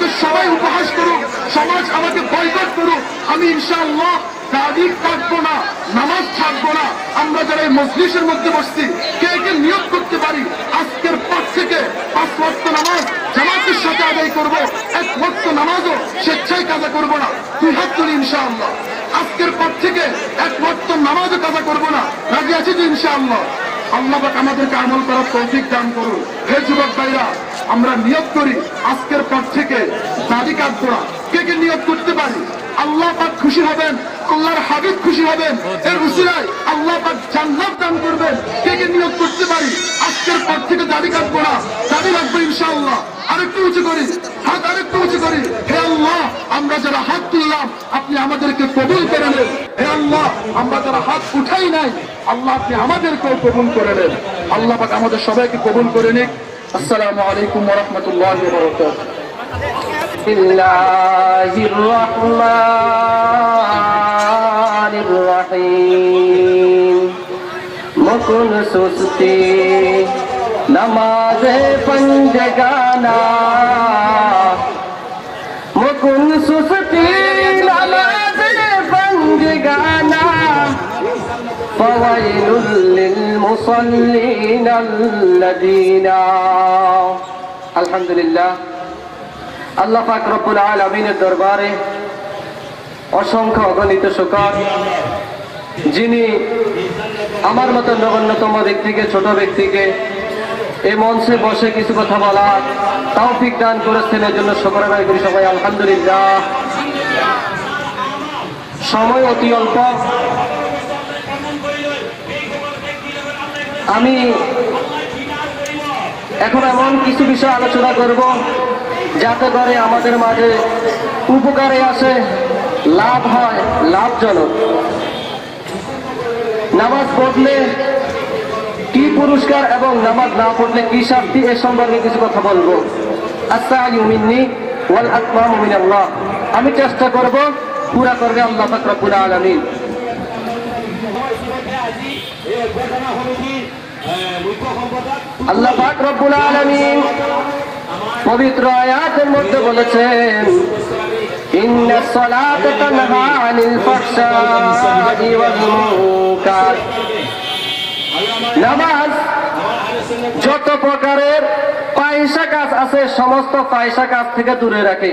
আমাকে সবাই উপহাস করুক, সমাজ আমাকে বয়কট করুক, আমি ইনশাআল্লাহ দাড়ি কাটবো না, নামাজ ছাড়বো না। আমরা যারা এই মজলিসের মধ্যে বসছি, কে কে নিয়োগ করতে পারি আজকের পর থেকে 5 ওয়াক্ত নামাজ জামাতের সাথে আদায় করবো, 1 ওয়াক্ত নামাজও স্বেচ্ছায় কাজা করবো না? 2 হাত তুলি ইনশাআল্লাহ। আজকের পর থেকে 1 ওয়াক্ত নামাজও কাজা করবো না, রাজি আছি তো ইনশাআল্লাহ? আল্লাহ পাক আমাদেরকে আমল করার তৌফিক দান করুন। হে যুবক ভাইরা, আমরা নিয়ত করি আজকের পর থেকে দাড়ি কাটবো না। কে কে নিয়ত করতে পারি? আল্লাহ পাক খুশি হবেন, আল্লাহর হাবিব খুশি হবেন, এর উসিলায় আল্লাহ পাক জান্নাত দান করবেন। কে কে নিয়ত করতে পারি আজকের পর থেকে দাড়ি কাটবো না, দাড়ি রাখবো ইনশাআল্লাহ? আরেকটু উঁচু করি, হাত আরেকটু উঁচু করি। হে আল্লাহ, আমরা যারা হাত তুললাম আপনি আমাদেরকে কবুল করে নেন। হে আল্লাহ, আমরা যারা হাত উঠাই নাই আল্লাহ আপনি আমাদেরকেও কবুল করে নেন। আল্লাহ পাক আমাদের সবাইকে কবুল করে নিক। আসসালামু আলাইকুম ওয়া রাহমাতুল্লাহি ওয়া বারাকাতুহু। বিসমিল্লাহির রহমানির রহিম। মুকুন সুস্তি नमाज़े पंजगाना, मुकुन सुस्ती नमाज़े पंजगाना, फवैलुल लिल मुसल्लीन अल्लज़ीना। अल्हम्दुलिल्लाह, আল্লাহ পাক রব্বুল আলামিনের দরবারে অসংখ্য অগণিত শুকর, যিনি আমার মতো নগণ্যতম ব্যক্তিকে, ছোট ব্যক্তিকে এই মঞ্চে বসে কিছু কথা বলা তৌফিক দান করেছেন, এর জন্য শুকর আদায় করি সবাই আলহামদুলিল্লাহ। সময় অতি অল্প, আমি এখন এমন কিছু বিষয় আলোচনা করব যাতে করে আমাদের মাঝে উপকারে আসে, লাভ হয়, লাভজনক। নামাজ পড়লে কি পুরস্কার এবং নামাজ না পড়লে কি শাস্তি, এ সম্পর্কে কিছু কথা বলবো। আস-সা'য়ু মিন্নি ওয়াল আতমামু মিনাল্লাহ। আমি চেষ্টা করব, পুরা করবে আল্লাহ পাক রব্বুল আলামিন। আল্লাহ পাক রব্বুল আলামিন পবিত্র আয়াতের মধ্যে বলেছেন, ইন্নাস সালাতা তানহা আনিল ফাহশাই ওয়াল মুনকার। নামাজ যত প্রকারের ফাহিশা কাজ আছে সমস্ত ফাহিশা কাজ থেকে দূরে রাখে।